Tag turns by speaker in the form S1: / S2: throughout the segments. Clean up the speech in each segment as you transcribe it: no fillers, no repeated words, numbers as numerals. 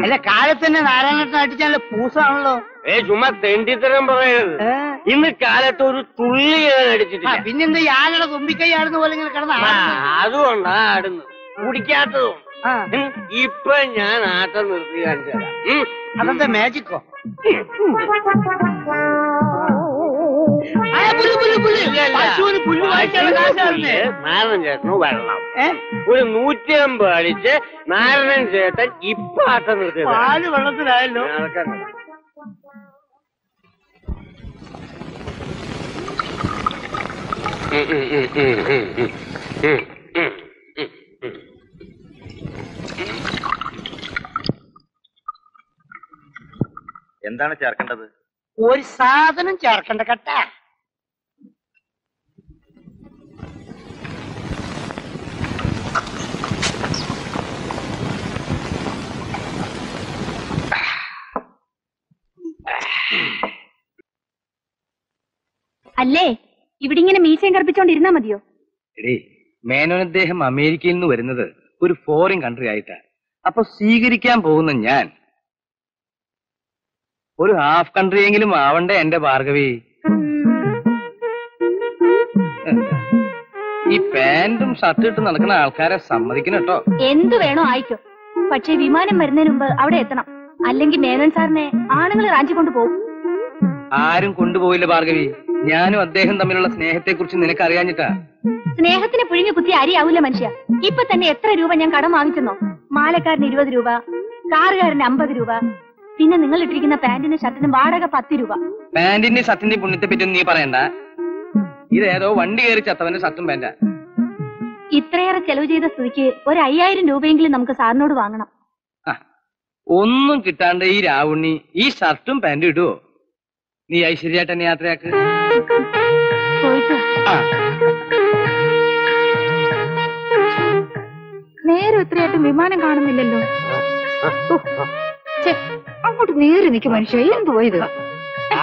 S1: അല്ല കാലത്ത് തന്നെ നാരായണേട്ടൻ അടിച്ചാൽ പൂസാണല്ലോ.
S2: ചുമ്മാ തെണ്ടിത്തരം പറയരുത്. ഇന്ന് കാലത്ത് ഒരു തുള്ളി ഞാൻ അടിച്ചിട്ടില്ല.
S1: പിന്നെന്താ യാളുടെ തുമ്പിക്കൈ ആടുന്ന പോലെ ഇങ്ങനെ കിടന്ന
S2: അതുകൊണ്ടാ ആടുന്നു, കുടിക്കാത്തതും. ഇപ്പൊ ഞാൻ ആട്ടം നിർത്തി കാണിച്ചു തരാം.
S1: അതെന്താ മാജിക്കോ?
S2: നാരായണൻ ചേട്ടന് വരണം. ഒരു 150 അടിച്ച് നാരായണൻ ചേട്ടൻ ഇപ്പൊ ആട്ടം നിർത്തി.
S1: പാല് വെള്ളത്തിലായല്ലോ.
S3: എന്താണ് ചേർക്കേണ്ടത്?
S1: ഒരു സാധനം ചേർക്കണ്ട കട്ട.
S4: അല്ലേ ഇവിടെ ഇങ്ങനെ മീശയും കറുപ്പിച്ചോണ്ടിരുന്നാ മതിയോ?
S3: എടേ, മേനോൻ അദ്ദേഹം അമേരിക്കയിൽ നിന്ന് വരുന്നത് ഒരു ഫോറിൻ കൺട്രി ആയിട്ടാ. അപ്പൊ സ്വീകരിക്കാൻ പോകുന്ന ഞാൻ ഒരു ഹാഫ് കൺട്രിയെങ്കിലും ആവണ്ടേ എന്റെ ഭാർഗവി? ഈ പാന്റും ഷർട്ടും ഇട്ട് നടക്കുന്ന ആൾക്കാരെ സമ്മതിക്കണം കേട്ടോ.
S4: എന്തു വേണോ ആയിക്കോ, പക്ഷെ വിമാനം വരുന്നതിന് മുമ്പ് അവിടെ എത്തണം. അല്ലെങ്കിൽ മേനോൻ സാറിനെ ആണുങ്ങൾ റാഞ്ചിക്കൊണ്ട് പോകും.
S3: ആരും കൊണ്ടുപോയില്ല ഭാർഗവി. ഞാനും അദ്ദേഹം തമ്മിലുള്ള സ്നേഹത്തെ കുറിച്ച് നിനക്ക് അറിയാഞ്ഞിട്ടാ.
S4: സ്നേഹത്തിന് പുഴുങ്ങി കുത്തി അരിയാവൂല മനുഷ്യ. ഇപ്പൊ തന്നെ എത്ര രൂപ ഞാൻ കടം വാങ്ങിച്ചെന്നോ? മാലക്കാരന് 20 രൂപ, കാറുകാരന് 50 രൂപ, പിന്നെ നിങ്ങൾ ഇട്ടിരിക്കുന്ന പാന്റിനും ഷർട്ടിനും വാടക 10 രൂപ.
S3: പാന്റിന്റെ ഷർട്ടിന്റെ പുണ്യത്തെ പറ്റി നീ പറയണ്ട. ഇതേതോ വണ്ടി കയറി ചത്തവന്റെ ഷർട്ടും പാന്റാ.
S4: ഇത്രയേറെ ചെലവ് ചെയ്ത സ്ഥിതിക്ക് ഒരു 5000 രൂപയെങ്കിലും നമുക്ക് സാറിനോട് വാങ്ങണം.
S3: ഒന്നും കിട്ടാണ്ട് ഈ രാവുണ്ണി ഈ ഷർട്ടും പാന്റും ഇടുവോ? നീ ഐശ്വര്യായിട്ട് തന്നെ യാത്രയാക്ക്.
S4: നേരെ ഇത്രയായിട്ടും വിമാനം കാണുന്നില്ലല്ലോ. അങ്ങോട്ട് നേരെ നിൽക്കും മനുഷ്യ. എന്ത് പോയത്?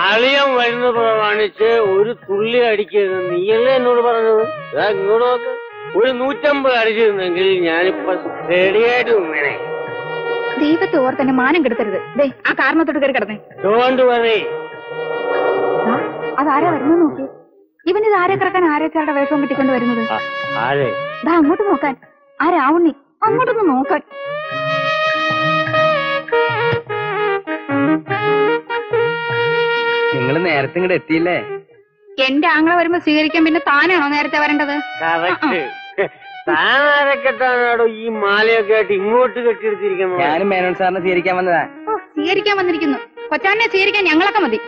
S2: ആളിയം വരുന്ന പ്രമാണിച്ച് ഒരു തുള്ളി അടിക്കരുത് നീയല്ലേ എന്നോട് പറഞ്ഞത്. ഇങ്ങോട്ട് നോക്ക്, ഒരു 150 അടിച്ചിരുന്നെങ്കിൽ ഞാനിപ്പോ റെഡിയായിട്ട് നിന്നേനെ.
S4: ദൈവത്തെ ഓർ തന്നെ മാനം കെടുത്തരുത്. ആ കാരണത്തോട്ട് കയറി കിടന്നേ. അതാരാ വരുന്നത് നോക്കി. ഇവനിത് ആരെ കിടക്കാൻ ആരൊക്കെയാളുടെ വേഷവും കിട്ടിക്കൊണ്ട് വരുന്നത്? അങ്ങോട്ട് നോക്കാൻ. ആ രാവുണ്ണി അങ്ങോട്ടൊന്ന് നോക്കാൻ.
S3: നിങ്ങൾ നേരത്തെ ഇങ്ങോട്ട് എത്തിയില്ലേ?
S4: എന്റെ ആങ്ങളെ വരുമ്പോ സ്വീകരിക്കാൻ പിന്നെ താനാണോ നേരത്തെ വരേണ്ടത്?
S2: താനാരക്കെട്ടാണോ ഈ മാലയൊക്കെ ആയിട്ട് ഇങ്ങോട്ട് കെട്ടിയെടുത്തിരിക്കുന്നത്?
S3: ഞാനും മേനോൻ സാറിനെ സ്വീകരിക്കാൻ വന്നതാ.
S4: സ്വീകരിക്കാൻ വന്നിരിക്കുന്നു. കൊച്ചാനെ സ്വീകരിക്കാൻ ഞങ്ങളൊക്കെ മതി.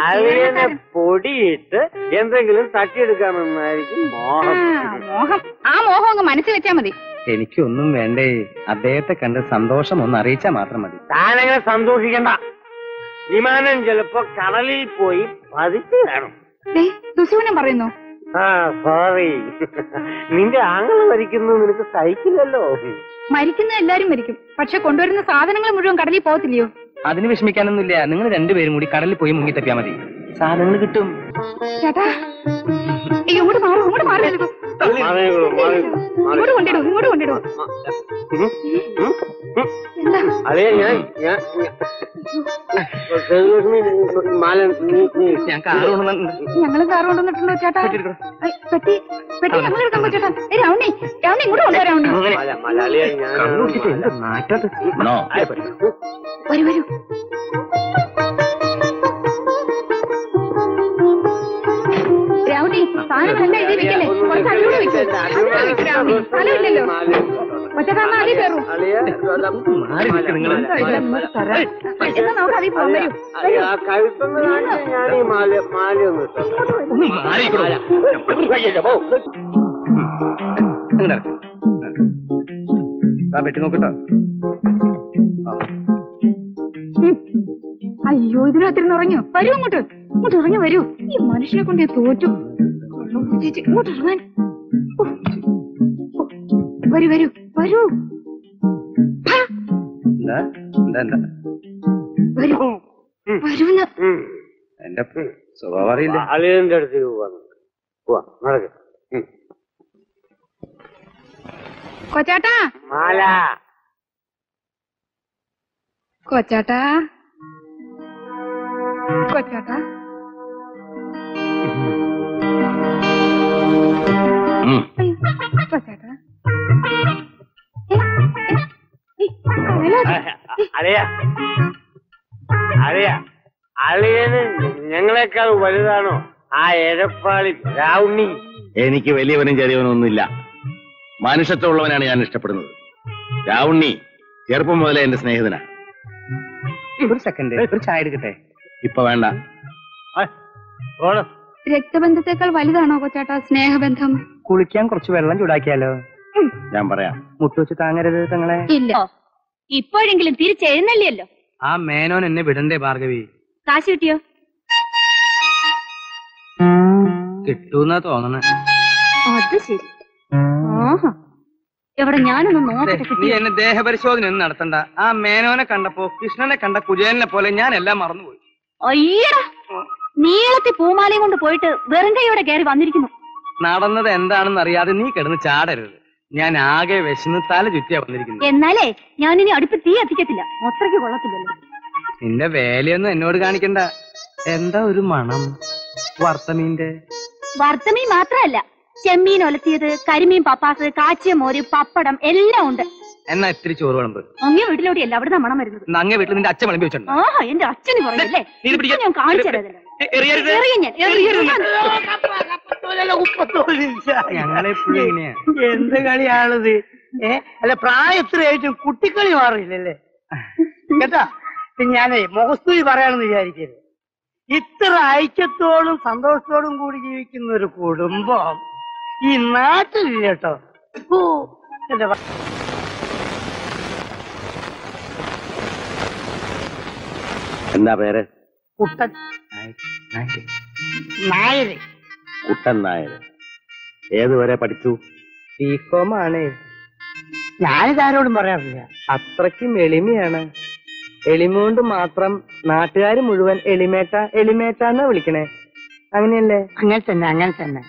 S2: അതിനെ പൊടിയിട്ട് എന്തെങ്കിലും തട്ടിയെടുക്കാമെന്നായിരിക്കും മോഹം.
S4: മോഹം ആ മോഹം അങ്ങ് മനസ്സിൽ വെച്ചാ മതി.
S3: എനിക്കൊന്നും വേണ്ടേ, അദ്ദേഹത്തെ കണ്ട് സന്തോഷം ഒന്ന് അറിയിച്ചാ മാത്രം മതി.
S2: താനങ്ങനെ സന്തോഷിക്കണ്ട. വിമാനം ചിലപ്പോ കടലിൽ പോയി പതിച്ചു കാണും.
S4: സുശീവനം പറയുന്നു.
S2: സോറി, നിന്റെ ആങ്ങള് മരിക്കുന്നു നിനക്ക് സഹിക്കില്ലല്ലോ.
S4: മരിക്കുന്ന എല്ലാരും മരിക്കും, പക്ഷെ കൊണ്ടുവരുന്ന സാധനങ്ങൾ മുഴുവൻ കടലിൽ പോകത്തില്ലയോ?
S3: അതിന് വിഷമിക്കാനൊന്നുമില്ല. നിങ്ങൾ രണ്ടുപേരും കൂടി കടലിൽ പോയി മുങ്ങി തപ്പിയാ മതി, സാധനങ്ങൾ കിട്ടും.
S4: ചേട്ടാ ഇങ്ങോട്ട് മാറും, ഇങ്ങോട്ട് മാറി ഇങ്ങോട്ട് കൊണ്ടിടും, ഇങ്ങോട്ട് കൊണ്ടിടും. ഞങ്ങള് കാറ് കൊണ്ടുവന്നിട്ടുണ്ടോ ചേട്ടാ? പെട്ടി പെട്ടി ഞങ്ങൾ എടുക്കാൻ ചേട്ടാ. രാവണി രാവണി ഇങ്ങോട്ട് കൊണ്ടുവരാം. വരൂ വരൂ. രാവണി സാധനങ്ങളെല്ലാം ഇതിൽ വെക്കല്ലേ, കുറച്ച് അതിലൂടെ വെക്കും. രാവണി സ്ഥലമില്ലല്ലോ. ഒറ്റക്കാരന അതിൽ കയറും. എന്നാ നമുക്ക് അതിൽ പോകാൻ വരും.
S3: വെട്ടി നോക്കട്ടോ.
S4: അയ്യോ ഇതിനകത്തിരുന്ന് ഉറങ്ങോ? വരൂ അങ്ങോട്ട്, ഇങ്ങോട്ട് ഇറങ്ങി വരൂ. ഈ മനുഷ്യനെ കൊണ്ട് തോറ്റു. ചേച്ചി ഇങ്ങോട്ട് ഇറങ്ങാൻ. വരൂ വരൂ വരൂ.
S3: എന്റെ സ്വഭാവം അറിയില്ല.
S2: അളിയന്റെ അടുത്തേക്ക് നടക്ക്.
S4: കൊച്ചാട്ടാ
S2: മാല
S5: കൊച്ചാട്ടാ കൊച്ചാട്ടാ കൊച്ചാട്ടാ
S2: അളിയ അളിയ അളിയന് ഞങ്ങളെക്കാൾ വലുതാണോ ആ എരപ്പാളി രാവുണ്ണി?
S6: എനിക്ക് വലിയവനും ചെറിയവനും ഒന്നുമില്ല. മനുഷ്യത്വമുള്ളവനാണ് ഞാൻ ഇഷ്ടപ്പെടുന്നത്. രാവുണ്ണി ചെറുപ്പം മുതലേ എന്റെ സ്നേഹിതനാ.
S3: ഒരു സെക്കൻഡ്, ഒരു ചായ എടുക്കട്ടെ?
S6: ഇപ്പൊ വേണ്ട.
S5: രക്തബന്ധത്തെക്കാൾ വലുതാണോ കൊച്ചാട്ടാ സ്നേഹബന്ധം?
S3: കുളിക്കാൻ കുറച്ച് വെള്ളം ചൂടാക്കിയാലോ?
S6: ഞാൻ പറയാം.
S3: മുട്ടുവെച്ച് താങ്ങരുത് തങ്ങളെ.
S5: ഇല്ല.
S4: ഇപ്പോഴെങ്കിലും തിരിച്ചെഴുന്നള്ളിയല്ലോ.
S3: ആ മേനോൻ എന്നെ വിടണ്ടേ ഭാർഗവി?
S4: കാശ് കിട്ടിയോ?
S3: കിട്ടൂന്നാ തോന്നണേ.
S4: അത് ശരി. ആഹാ, എവിടെ ഞാനൊന്ന് നോക്കട്ടെ.
S3: നീ
S4: കിട്ടിയോ?
S3: എന്നെ ദേഹപരിശോധന ഒന്നും നടത്തണ്ട. ആ മേനോനെ കണ്ടപ്പോ കൃഷ്ണനെ കണ്ട കുചേലിനെ പോലെ ഞാൻ എല്ലാം മറന്നുപോയി.
S4: അയ്യടാ, നീളത്തി പൂമാലയും കൊണ്ട് പോയിട്ട് വെറും കൈയോടെ കയറി വന്നിരിക്കുന്നു.
S3: നടന്നത് എന്താണെന്ന് അറിയാതെ നീ കിടന്ന് ചാടരുത്. ഞാൻ ആകെ വിശന്ന് തല ചുറ്റിയാ വന്നിരിക്കുന്നത്.
S4: എന്നാലേ ഞാനിനി അടുപ്പ് തീ എത്തിക്കത്തില്ല. അത്രയ്ക്ക് കൊള്ളത്തില്ലല്ലോ.
S3: നിന്റെ വേലയൊന്നും എന്നോട് കാണിക്കണ്ട. എന്താ ഒരു മണം? വറുത്തമീന്റെ.
S4: വറുത്തമീൻ മാത്രമല്ല, ചെമ്മീൻ ഒലത്തിയത്, കരിമീൻ പപ്പാസ്, കാച്ചിയ മോര്, പപ്പടം എല്ലാം ഉണ്ട്.
S3: എന്നാ ഇത്തിരി ചോറ് വിളമ്പ്.
S4: അങ്ങേ വീട്ടിലോടെയല്ല അവിടുന്ന് മണം വരുന്നത്.
S3: അങ്ങേ വീട്ടിൽ നിന്റെ അച്ഛൻ വിളമ്പി വെച്ചിട്ടുണ്ട്.
S4: ആഹാ, എന്റെ അച്ഛന് പറയല്ലേ. ഞാൻ കാണിച്ചു തരാതല്ലോ.
S3: ഞങ്ങളെപ്പോഴും ഇങ്ങനെയാ.
S1: എന്ത് കളിയാണത്? അല്ല, പ്രായത്തിലായിട്ടും കുട്ടിക്കളി മാറിയില്ലല്ലേ കേട്ടാ. ഞാനേ മുഖസ്തുതി പറയാണെന്ന് വിചാരിക്കരുത്. ഇത്ര ഐക്യത്തോടും സന്തോഷത്തോടും കൂടി ജീവിക്കുന്ന ഒരു കുടുംബം ഈ നാട്ടിലില്ല കേട്ടോ.
S6: എന്താ പേര്?
S1: കുട്ടൻ നായര്.
S6: കുട്ടൻ നായർ. ഏതുവരെ പഠിച്ചു?
S3: ബികോം ആണ്.
S1: ഞാനിതാരോടും പറയാറില്ല.
S3: അത്രയ്ക്കും എളിമയാണ്. എളിമ കൊണ്ട് മാത്രം നാട്ടുകാർ മുഴുവൻ എളിമേട്ട എളിമേട്ടാന്നാ വിളിക്കണേ. അങ്ങനെയല്ലേ?
S1: അങ്ങനെ തന്നെ, അങ്ങനെ തന്നെ.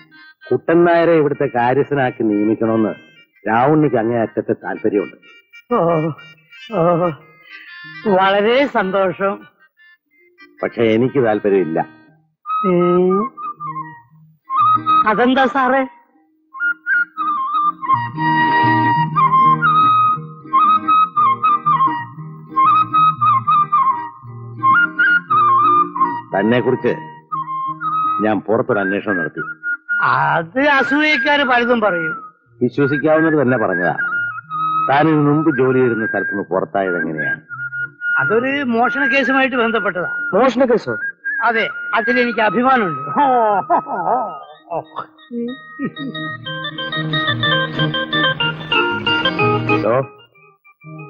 S6: കുട്ടൻ നായരെ ഇവിടുത്തെ കാര്യസ്ഥനാക്കി നിയമിക്കണമെന്ന് രാവുണ്ണിക്ക് അങ്ങേയറ്റത്തെ താല്പര്യമുണ്ട്.
S1: ഓ ഓ, വളരെ സന്തോഷം.
S6: പക്ഷെ എനിക്ക് താല്പര്യമില്ല.
S1: അതെന്താ സാറേ?
S6: തന്നെ കുറിച്ച് ഞാൻ പുറത്തൊരു അന്വേഷണം നടത്തി.
S1: അത് അസൂയക്കാര് പലതും പറയും.
S6: വിശ്വസിക്കാവുന്നത് തന്നെ പറഞ്ഞതാ. താൻ ഇതിനു മുമ്പ് ജോലി ചെയ്തിരുന്ന സ്ഥലത്തുനിന്ന് പുറത്തായത് എങ്ങനെയാണ്?
S1: അതൊരു മോഷണ കേസുമായിട്ട് ബന്ധപ്പെട്ടതാ.
S3: മോഷണ കേസോ?
S1: അതെ, അതിലെനിക്ക് അഭിമാനമുണ്ട്.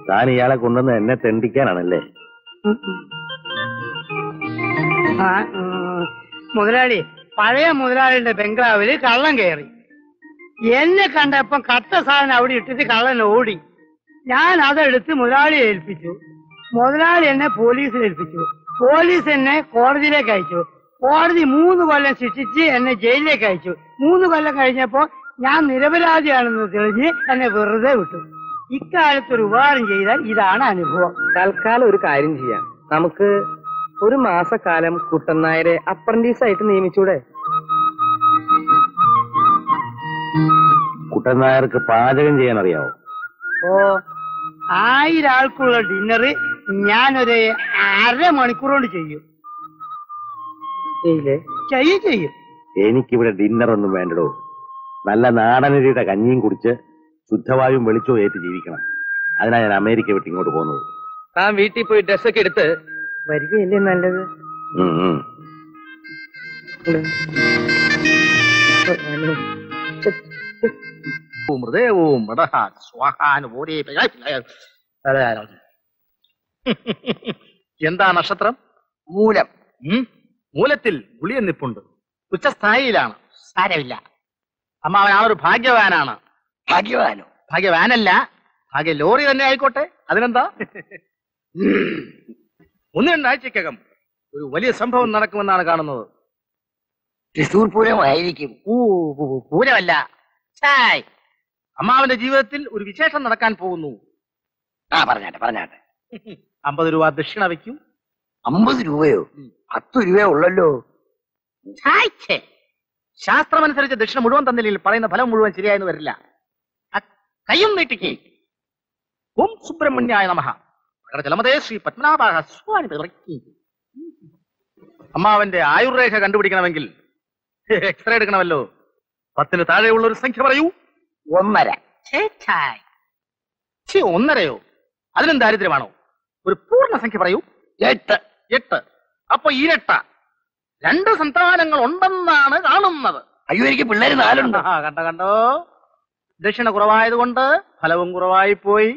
S6: താൻ ഇയാളെ കൊണ്ടുവന്ന് എന്നെ തെണ്ടിക്കാനാണല്ലേ?
S1: മുതലാളി, പഴയ മുതലാളിയുടെ ബംഗ്ലാവില് കള്ളൻ കയറി. എന്നെ കണ്ടപ്പം കട്ട സാധനം അവിടെ ഇട്ടിട്ട് കള്ളൻ ഓടി. ഞാൻ അതെടുത്ത് മുതലാളിയെ ഏൽപ്പിച്ചു. മുതലാളി എന്നെ പോലീസിൽ ഏൽപ്പിച്ചു. പോലീസ് എന്നെ കോടതിയിലേക്ക് അയച്ചു. കോടതി 3 കൊല്ലം ശിക്ഷിച്ച് എന്നെ ജയിലിലേക്ക് അയച്ചു. 3 കൊല്ലം കഴിഞ്ഞപ്പോ ഞാൻ നിരപരാധിയാണെന്ന് തെളിഞ്ഞ് എന്നെ വെറുതെ വിട്ടു. ഇക്കാലത്തൊരു ഉപകാരം ചെയ്താൽ ഇതാണ് അനുഭവം.
S3: തൽക്കാലം ഒരു കാര്യം ചെയ്യാം. നമുക്ക് ഒരു മാസക്കാലം കുട്ടൻ നായരെ അപ്രന്റീസ് ആയിട്ട് നിയമിച്ചൂടെ?
S6: കുട്ടൻ നായർക്ക് പാചകം ചെയ്യാൻ അറിയാവോ?
S1: ഓ, 1000 ആൾക്കുള്ള ഡിന്നറ് ഞാനൊരു 1/2 മണിക്കൂർ കൊണ്ട് ചെയ്യും. ചെയ്യും.
S6: എനിക്കിവിടെ ഡിന്നർ ഒന്നും വേണ്ടടോ. നല്ല നാടനരിയുടെ കഞ്ഞിയും കുടിച്ച് ശുദ്ധവായും വെളിച്ചവും ഏറ്റ് ജീവിക്കണം. അതിനാ ഞാൻ അമേരിക്ക വിട്ട് ഇങ്ങോട്ട് പോകുന്നത്.
S3: താൻ വീട്ടിൽ പോയി ഡ്രസ്സൊക്കെ എടുത്ത് വരികയല്ലേ നല്ലത്.
S7: എന്താ നക്ഷത്രം? മൂലം. മൂലത്തിൽ ഗുളിയൻ നിപ്പുണ്ട്. ഉച്ചസ്ഥായിയിലാണ്.
S1: സാരമില്ല.
S7: അമ്മാവനാണൊരു ഭാഗ്യവാനാണ്.
S1: ഭാഗ്യവാനോ?
S7: ഭാഗ്യവാനല്ല, ഭാഗ്യ ലോറി തന്നെ ആയിക്കോട്ടെ. അതിനെന്താ? 1-2 ആഴ്ചക്കകം ഒരു വലിയ സംഭവം നടക്കുമെന്നാണ് കാണുന്നത്.
S1: തൃശൂർ പൂരമായിരിക്കും.
S7: പൂരമല്ല, ചായ്. അമ്മാവന്റെ ജീവിതത്തിൽ ഒരു വിശേഷം നടക്കാൻ പോകുന്നു.
S1: പറഞ്ഞാട്ടെ.
S7: 50 രൂപ ദക്ഷിണ വയ്ക്കും.
S8: 50 രൂപയോ? 10 രൂപയോ ഉള്ളല്ലോ.
S7: ശാസ്ത്രമനുസരിച്ച് ദക്ഷിണ മുഴുവൻ തന്നില്ലെങ്കിൽ പറയുന്ന ഫലം മുഴുവൻ ശരിയായെന്ന് വരില്ല. കയ്യും നീട്ടിക്ക്. ഓം സുബ്രഹ്മണ്യായ നമഃ. ജലമതേ ശ്രീ പത്മനാഭാഹ സ്വാമി വിറക്കി. അമ്മാവന്റെ ആയുർരേഖ കണ്ടുപിടിക്കണമെങ്കിൽ എക്സ്റേ എടുക്കണമല്ലോ. 10 താഴെയുള്ള ഒരു സംഖ്യ പറയൂ.
S8: 1.5.
S7: 1.5യോ? അതിനും ദാരിദ്ര്യമാണോ? ഒരു പൂർണ്ണ സംഖ്യ പറയൂ. 8. അപ്പൊ ഇരട്ട. 2 സന്താനങ്ങൾ ഉണ്ടെന്നാണ് കാണുന്നത്.
S8: അയ്യോ, എനിക്ക് പിള്ളേര് 4 ഉണ്ട്.
S7: കണ്ടോ, ദക്ഷിണ കുറവായതുകൊണ്ട് ഫലവും കുറവായി പോയി.